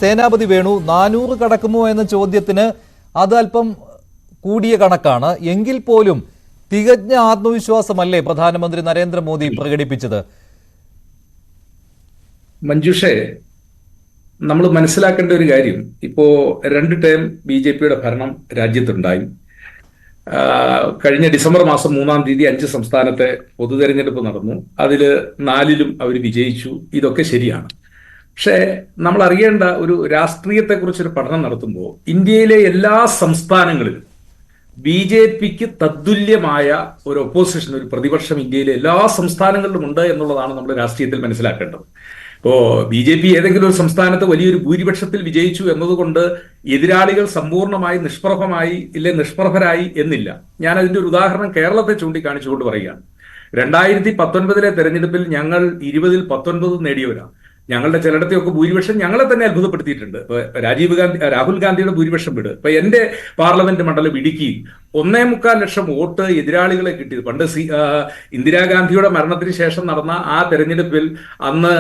സേനാപതി വേണു 400 കടക്കുമോ എന്ന ചോദ്യത്തിന് അത് അല്പം കൂടിയ കണക്കാണ്. എങ്കിൽ പോലും തികഞ്ഞ ആത്മവിശ്വാസമല്ലേ പ്രധാനമന്ത്രി നരേന്ദ്രമോദി പ്രകടിപ്പിച്ചത്? മഞ്ജുഷേ, നമ്മൾ മനസ്സിലാക്കേണ്ട ഒരു കാര്യം, ഇപ്പോ 2 ടേം BJP-യുടെ ഭരണം രാജ്യത്തുണ്ടായി. കഴിഞ്ഞ ഡിസംബർ മാസം 3-ാം തീയതി 5 സംസ്ഥാനത്തെ പൊതുതെരഞ്ഞെടുപ്പ് നടന്നു. അതിൽ 4-ലും അവർ വിജയിച്ചു. ഇതൊക്കെ ശരിയാണ്. പക്ഷേ നമ്മൾ അറിയേണ്ട ഒരു രാഷ്ട്രീയത്തെക്കുറിച്ചൊരു പഠനം നടത്തുമ്പോൾ ഇന്ത്യയിലെ എല്ലാ സംസ്ഥാനങ്ങളിലും BJP-ക്ക് തത്തുല്യമായ ഒരു ഒപ്പോസിഷൻ, ഒരു പ്രതിപക്ഷം ഇന്ത്യയിലെ എല്ലാ സംസ്ഥാനങ്ങളിലും ഉണ്ട് എന്നുള്ളതാണ് നമ്മൾ രാഷ്ട്രീയത്തിൽ മനസ്സിലാക്കേണ്ടത്. ഇപ്പോ BJP ഏതെങ്കിലും ഒരു സംസ്ഥാനത്ത് വലിയൊരു ഭൂരിപക്ഷത്തിൽ വിജയിച്ചു എന്നതുകൊണ്ട് എതിരാളികൾ സമ്പൂർണ്ണമായി നിഷ്പ്രഭരായി എന്നില്ല. ഞാൻ അതിന്റെ ഒരു ഉദാഹരണം കേരളത്തെ ചൂണ്ടിക്കാണിച്ചുകൊണ്ട് പറയുകയാണ്. 2019-ലെ തെരഞ്ഞെടുപ്പിൽ ഞങ്ങൾ 20-ൽ 19 നേടിയവരാണ്. ഞങ്ങളുടെ ചിലയിടത്തെയൊക്കെ ഭൂരിപക്ഷം ഞങ്ങളെ തന്നെ അത്ഭുതപ്പെടുത്തിയിട്ടുണ്ട്. ഇപ്പൊ രാഹുൽ ഗാന്ധിയുടെ ഭൂരിപക്ഷം വിട്. ഇപ്പൊ എന്റെ പാർലമെന്റ് മണ്ഡലം ഇടുക്കിയിൽ 1.25 ലക്ഷം വോട്ട് എതിരാളികളെ കിട്ടിയത്. പണ്ട് ഇന്ദിരാഗാന്ധിയുടെ മരണത്തിന് ശേഷം നടന്ന ആ തെരഞ്ഞെടുപ്പിൽ അന്ന്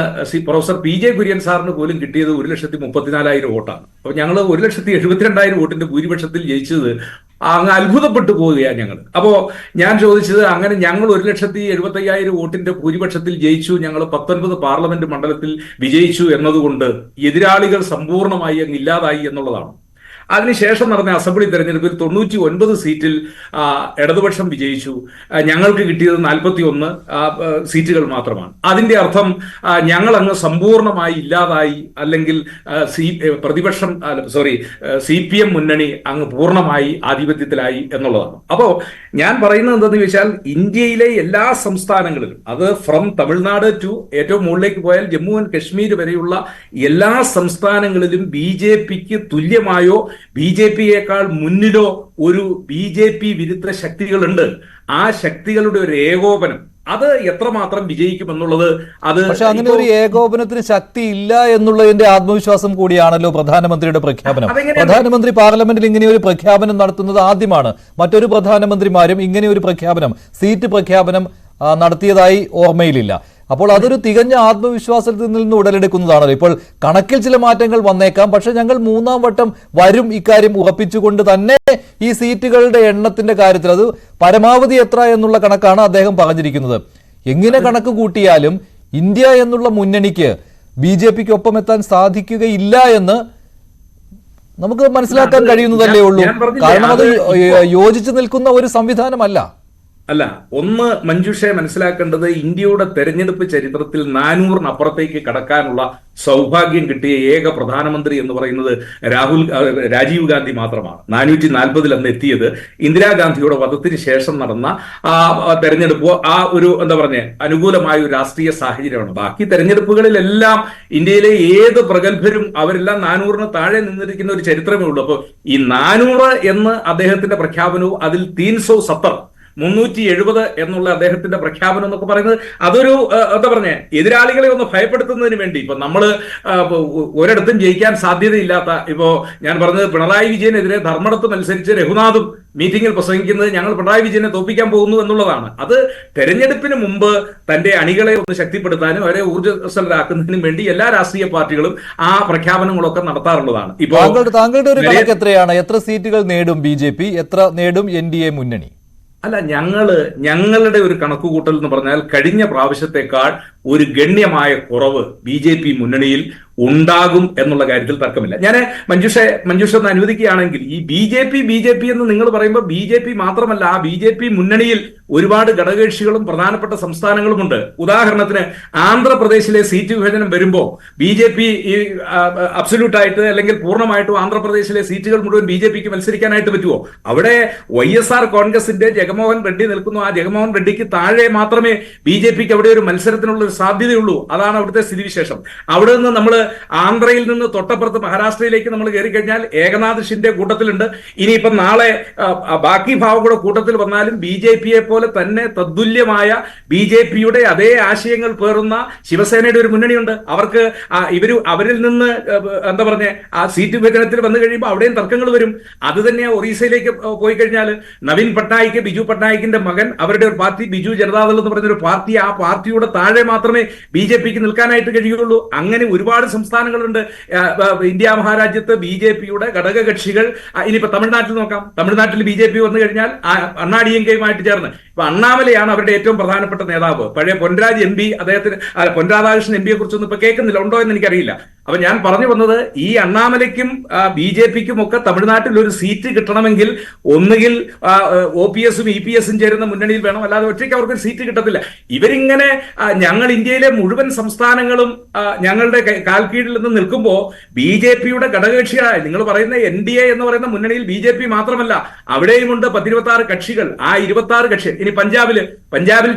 പ്രൊഫസർ PJ കുര്യൻ സാറിന് പോലും കിട്ടിയത് 1,34,000 വോട്ടാണ്. അപ്പൊ ഞങ്ങൾ 1,72,000 വോട്ടിന്റെ ഭൂരിപക്ഷത്തിൽ ജയിച്ചത് അങ്ങ് അത്ഭുതപ്പെട്ടു പോവുകയാണ് ഞങ്ങൾ. അപ്പോ ഞാൻ ചോദിച്ചത്, അങ്ങനെ ഞങ്ങൾ 1,75,000 വോട്ടിന്റെ ഭൂരിപക്ഷത്തിൽ ജയിച്ചു, ഞങ്ങൾ 19 പാർലമെന്റ് മണ്ഡലത്തിൽ വിജയിച്ചു എന്നതുകൊണ്ട് എതിരാളികൾ സമ്പൂർണ്ണമായി അങ്ങ് ഇല്ലാതായി എന്നുള്ളതാണ്. അതിനുശേഷം നടന്ന അസംബ്ലി തെരഞ്ഞെടുപ്പിൽ 99 സീറ്റിൽ ഇടതുപക്ഷം വിജയിച്ചു. ഞങ്ങൾക്ക് കിട്ടിയത് 41 സീറ്റുകൾ മാത്രമാണ്. അതിന്റെ അർത്ഥം ഞങ്ങൾ അങ്ങ് സമ്പൂർണ്ണമായി ഇല്ലാതായി, അല്ലെങ്കിൽ CPM മുന്നണി അങ്ങ് പൂർണ്ണമായി ആധിപത്യത്തിലായി എന്നുള്ളതാണ്. അപ്പോ ഞാൻ പറയുന്നത് എന്താണെന്ന് ചോദിച്ചാൽ, ഇന്ത്യയിലെ എല്ലാ സംസ്ഥാനങ്ങളിലും, അത് ഫ്രം തമിഴ്നാട് ടു ഏറ്റവും മുകളിലേക്ക് പോയാൽ ജമ്മു ആൻഡ് കശ്മീർ വരെയുള്ള എല്ലാ സംസ്ഥാനങ്ങളിലും BJP-ക്ക് തുല്യമായോ BJP-യേക്കാൾ മുന്നിലോ ഒരു BJP വിരുദ്ധ ശക്തികളുണ്ട്. ആ ശക്തികളുടെ ഒരു ഏകോപനം, അത് എത്രമാത്രം വിജയിക്കുമെന്നുള്ളത്, അത് പക്ഷെ അങ്ങനെ ഒരു ഏകോപനത്തിന് ശക്തി ഇല്ല എന്നുള്ളതിന്റെ ആത്മവിശ്വാസം കൂടിയാണല്ലോ പ്രധാനമന്ത്രിയുടെ പ്രഖ്യാപനം. പ്രധാനമന്ത്രി പാർലമെന്റിൽ ഇങ്ങനെ ഒരു പ്രഖ്യാപനം നടത്തുന്നത് ആദ്യമാണ്. മറ്റൊരു പ്രധാനമന്ത്രിമാരും ഇങ്ങനെ ഒരു പ്രഖ്യാപനം, സീറ്റ് പ്രഖ്യാപനം നടത്തിയതായി ഓർമ്മയിലില്ല. അപ്പോൾ അതൊരു തികഞ്ഞ ആത്മവിശ്വാസത്തിൽ നിന്ന് ഉടലെടുക്കുന്നതാണല്ലോ. ഇപ്പോൾ കണക്കിൽ ചില മാറ്റങ്ങൾ വന്നേക്കാം, പക്ഷെ ഞങ്ങൾ 3-ാം വട്ടം വരും, ഇക്കാര്യം ഉറപ്പിച്ചുകൊണ്ട് തന്നെ ഈ സീറ്റുകളുടെ എണ്ണത്തിന്റെ കാര്യത്തിൽ അത് പരമാവധി എത്ര എന്നുള്ള കണക്കാണ് അദ്ദേഹം പറഞ്ഞിരിക്കുന്നത്. എങ്ങനെ കണക്ക് കൂട്ടിയാലും ഇന്ത്യ എന്നുള്ള മുന്നണിക്ക് BJP-ക്ക് ഒപ്പം എത്താൻ സാധിക്കുകയില്ല എന്ന് നമുക്ക് മനസ്സിലാക്കാൻ കഴിയുന്നതല്ലേ ഉള്ളൂ. കാരണം അത് യോജിച്ചു നിൽക്കുന്ന ഒരു സംവിധാനമല്ല. അല്ല, ഒന്ന് മഞ്ജുഷയെ മനസ്സിലാക്കേണ്ടത്, ഇന്ത്യയുടെ തെരഞ്ഞെടുപ്പ് ചരിത്രത്തിൽ 400-നപ്പുറത്തേക്ക് കടക്കാനുള്ള സൗഭാഗ്യം കിട്ടിയ ഏക പ്രധാനമന്ത്രി എന്ന് പറയുന്നത് രാജീവ് ഗാന്ധി മാത്രമാണ്. 440-ൽ അന്ന് എത്തിയത് ഇന്ദിരാഗാന്ധിയുടെ വധത്തിന് ശേഷം നടന്ന ആ തെരഞ്ഞെടുപ്പ്, ആ ഒരു അനുകൂലമായ ഒരു രാഷ്ട്രീയ സാഹചര്യമാണ്. ബാക്കി തെരഞ്ഞെടുപ്പുകളിലെല്ലാം ഇന്ത്യയിലെ ഏത് പ്രഗത്ഭരും അവരെല്ലാം 400-ന് താഴെ നിന്നിരിക്കുന്ന ഒരു ചരിത്രമേ ഉള്ളൂ. അപ്പൊ ഈ 400 എന്ന് അദ്ദേഹത്തിന്റെ പ്രഖ്യാപനവും, അതിൽ 370 എന്നുള്ള അദ്ദേഹത്തിന്റെ പ്രഖ്യാപനം എന്നൊക്കെ പറയുന്നത്, അതൊരു എതിരാളികളെ ഒന്ന് ഭയപ്പെടുത്തുന്നതിന് വേണ്ടി. ഇപ്പൊ നമ്മള് ഒരിടത്തും ജയിക്കാൻ സാധ്യതയില്ലാത്ത, ഇപ്പോ ഞാൻ പറഞ്ഞത്, പിണറായി വിജയനെതിരെ ധർമ്മടത്ത് മത്സരിച്ച് രഘുനാഥും മീറ്റിംഗിൽ പ്രസംഗിക്കുന്നത് ഞങ്ങൾ പിണറായി വിജയനെ തോൽപ്പിക്കാൻ പോകുന്നു എന്നുള്ളതാണ്. അത് തെരഞ്ഞെടുപ്പിന് മുമ്പ് തന്റെ അണികളെ ഒന്ന് ശക്തിപ്പെടുത്താനും അവരെ ഊർജ്ജസ്വലരാക്കുന്നതിനും വേണ്ടി എല്ലാ രാഷ്ട്രീയ പാർട്ടികളും ആ പ്രഖ്യാപനങ്ങളൊക്കെ നടത്താറുള്ളതാണ്. ഇപ്പോൾ താങ്കളുടെ ഒരു കണക്ക് എത്രയാണ്? എത്ര സീറ്റുകൾ നേടും BJP, എത്ര നേടും NDA മുന്നണി? അല്ല, ഞങ്ങളുടെ ഒരു കണക്കുകൂട്ടൽ എന്ന് പറഞ്ഞാൽ കഴിഞ്ഞ പ്രാവശ്യത്തെക്കാൾ ഒരു ഗണ്യമായ കുറവ് BJP മുന്നണിയിൽ ഉണ്ടാകും എന്നുള്ള കാര്യത്തിൽ തർക്കമില്ല. ഞാൻ മഞ്ജുഷ ഒന്ന് അനുവദിക്കുകയാണെങ്കിൽ, ഈ BJP എന്ന് നിങ്ങൾ പറയുമ്പോൾ BJP മാത്രമല്ല, ആ BJP മുന്നണിയിൽ ഒരുപാട് ഘടകകക്ഷികളും പ്രധാനപ്പെട്ട സംസ്ഥാനങ്ങളുമുണ്ട്. ഉദാഹരണത്തിന് ആന്ധ്രാപ്രദേശിലെ സീറ്റ് വിഭജനം വരുമ്പോൾ BJP അബ്സല്യൂട്ടായിട്ട് അല്ലെങ്കിൽ പൂർണ്ണമായിട്ടും ആന്ധ്രാപ്രദേശിലെ സീറ്റുകൾ മുഴുവൻ BJPക്ക് മത്സരിക്കാനായിട്ട് പറ്റുമോ? അവിടെ YSR കോൺഗ്രസിന്റെ ജഗൻമോഹൻ റെഡ്ഡി നിൽക്കുന്നു. ആ ജഗൻമോഹൻ റെഡ്ഡിക്ക് താഴെ മാത്രമേ BJPക്ക് അവിടെ ഒരു മത്സരത്തിനുള്ള ഒരു സാധ്യതയുള്ളൂ. അതാണ് അവിടുത്തെ സ്ഥിതിവിശേഷം. അവിടെ നിന്ന് നമ്മൾ ആന്ധ്രയിൽ നിന്ന് തൊട്ടപ്പുറത്ത് മഹാരാഷ്ട്രയിലേക്ക് നമ്മൾ കയറി കഴിഞ്ഞാൽ ഏകനാഥ് ഷിൻഡെ കൂട്ടത്തിലുണ്ട്. ഇനിയിപ്പം നാളെ ബാക്കി ഭാവം കൂടെ കൂട്ടത്തിൽ വന്നാലും BJPയെ പോലെ തന്നെ തത്തുല്യമായ BJPയുടെ അതേ ആശയങ്ങൾ പേറുന്ന ശിവസേനയുടെ ഒരു മുന്നണിയുണ്ട്. അവർക്ക് അവരിൽ നിന്ന് ആ സീറ്റ് വിഭജനത്തിൽ വന്നു കഴിയുമ്പോൾ അവിടെയും തർക്കങ്ങൾ വരും. അത് തന്നെ ഒറീസയിലേക്ക് പോയി കഴിഞ്ഞാൽ നവീൻ പട്നായിക്, ബിജു പട്നായിക്കിന്റെ മകൻ, അവരുടെ ഒരു പാർട്ടി ബിജു ജനതാദൾ എന്ന് പറയുന്ന ഒരു പാർട്ടി, ആ പാർട്ടിയുടെ താഴെ മാത്രം മാത്രമേ BJPക്ക് നിൽക്കാനായിട്ട് കഴിയുള്ളൂ. അങ്ങനെ ഒരുപാട് സംസ്ഥാനങ്ങളുണ്ട് ഇന്ത്യ മഹാരാജ്യത്ത്. BJPയുടെ ഘടകകക്ഷികൾ ഇനിയിപ്പോ തമിഴ്നാട്ടിൽ നോക്കാം. തമിഴ്നാട്ടിൽ BJP വന്നു കഴിഞ്ഞാൽ അണ്ണാഡിഎംകെയുമായിട്ട് ചേർന്ന് ഇപ്പൊ അണ്ണാമലയാണ് അവരുടെ ഏറ്റവും പ്രധാനപ്പെട്ട നേതാവ്. പഴയ പൊൻരാജ് MP, അദ്ദേഹത്തിന് പൊൻരാധാകൃഷ്ണൻ MP യെ കുറിച്ചൊന്നും ഇപ്പൊ കേൾക്കുന്നില്ല, ഉണ്ടോ എന്ന് എനിക്കറിയില്ല. അപ്പൊ ഞാൻ പറഞ്ഞു വന്നത്, ഈ അണ്ണാമലയ്ക്കും BJPക്കും ഒക്കെ തമിഴ്നാട്ടിൽ ഒരു സീറ്റ് കിട്ടണമെങ്കിൽ ഒന്നുകിൽ OPS-ഉം EPS-ഉം ചേരുന്ന മുന്നണിയിൽ വേണം, അല്ലാതെ ഒറ്റയ്ക്ക് അവർക്ക് സീറ്റ് കിട്ടത്തില്ല. ഇവരിങ്ങനെ ഞങ്ങൾ ഇന്ത്യയിലെ മുഴുവൻ സംസ്ഥാനങ്ങളും ഞങ്ങളുടെ കാൽക്കീഴിൽ നിന്ന് നിൽക്കുമ്പോൾ BJPയുടെ ഘടകകക്ഷിയായ നിങ്ങൾ പറയുന്ന NDA എന്ന് പറയുന്ന മുന്നണിയിൽ BJP മാത്രമല്ല, അവിടെയുമുണ്ട് 26 കക്ഷികൾ. ആ 26 കക്ഷി ഇനി പഞ്ചാബിൽ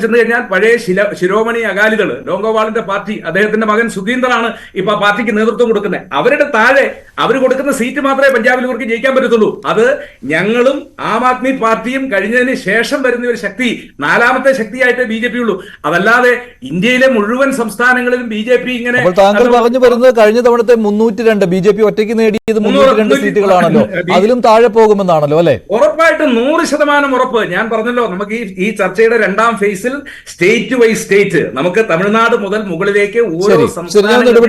ചെന്ന് കഴിഞ്ഞാൽ പഴയ ശിരോമണി അകാലിദൾ, ലോങ്കോവാളിന്റെ പാർട്ടി, അദ്ദേഹത്തിന്റെ മകൻ സുഖീന്ദറാണ് ഇപ്പൊ പാർട്ടിക്ക് നേതൃത്വം കൊടുക്കുന്നത്. അവരുടെ താഴെ അവർ കൊടുക്കുന്ന സീറ്റ് മാത്രമേ പഞ്ചാബിൽ ഇവർക്ക് ജയിക്കാൻ പറ്റത്തുള്ളൂ. അത് ഞങ്ങളും ആം ആദ്മി പാർട്ടിയും കഴിഞ്ഞതിന് ശേഷം വരുന്ന ഒരു ശക്തി, 4ാമത്തെ ശക്തിയായിട്ട് BJP ഉള്ളൂ. അതല്ലാതെ ഇന്ത്യയിലെ മുഴുവൻ സംസ്ഥാനങ്ങളിലും BJP ഇങ്ങനെ. താങ്കൾ പറഞ്ഞു വരുന്നത് കഴിഞ്ഞ തവണത്തെ 302 BJP ഒറ്റയ്ക്ക് നേടിയത് 302 സീറ്റുകളാണല്ലോ, അതിലും താഴെ പോകുമെന്നാണല്ലോ അല്ലെ? ഉറപ്പായിട്ടും 100% ഉറപ്പ്. ഞാൻ പറഞ്ഞല്ലോ, നമുക്ക് ഈ ചർച്ചയുടെ 2ാം ഫേസിൽ സ്റ്റേറ്റ് ബൈ സ്റ്റേറ്റ് നമുക്ക് തമിഴ്നാട് മുതൽ മുകളിലേക്ക് ഓരോ സംസ്ഥാനങ്ങളും